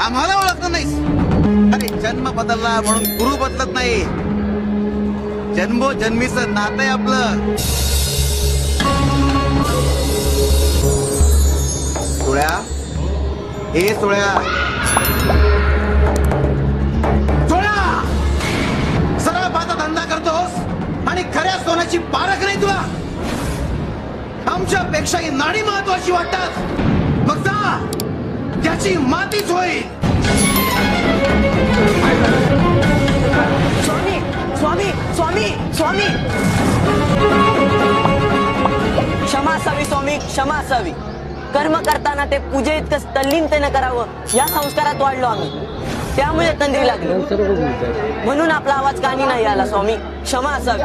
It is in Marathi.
आम्हाला ओळखलं नाहीस? अरे जन्म बदलला म्हणून गुरु बदलत नाही. जन्मोजन्मीचं नातं आहे आपलं. सोळ्या, हे सोळ्या, सोळ्या, सरळ पाचा धंदा करतोस आणि खऱ्या सोन्याची पारख नाही तुला. आमच्यापेक्षा ही नाडी महत्वाची वाटतात. मग जा, त्याची मातीच होईल. स्वामी स्वामी स्वामी स्वामी, क्षमा असावी स्वामी, क्षमा असावी. कर्म करताना ते पूजे इतकं तल्लीनतेनं करावं या संस्कारात वाढलो आम्ही. त्यामुळे तंद्री लागली. म्हणून आपला आवाज कानी नाही आला स्वामी, क्षमा असावी.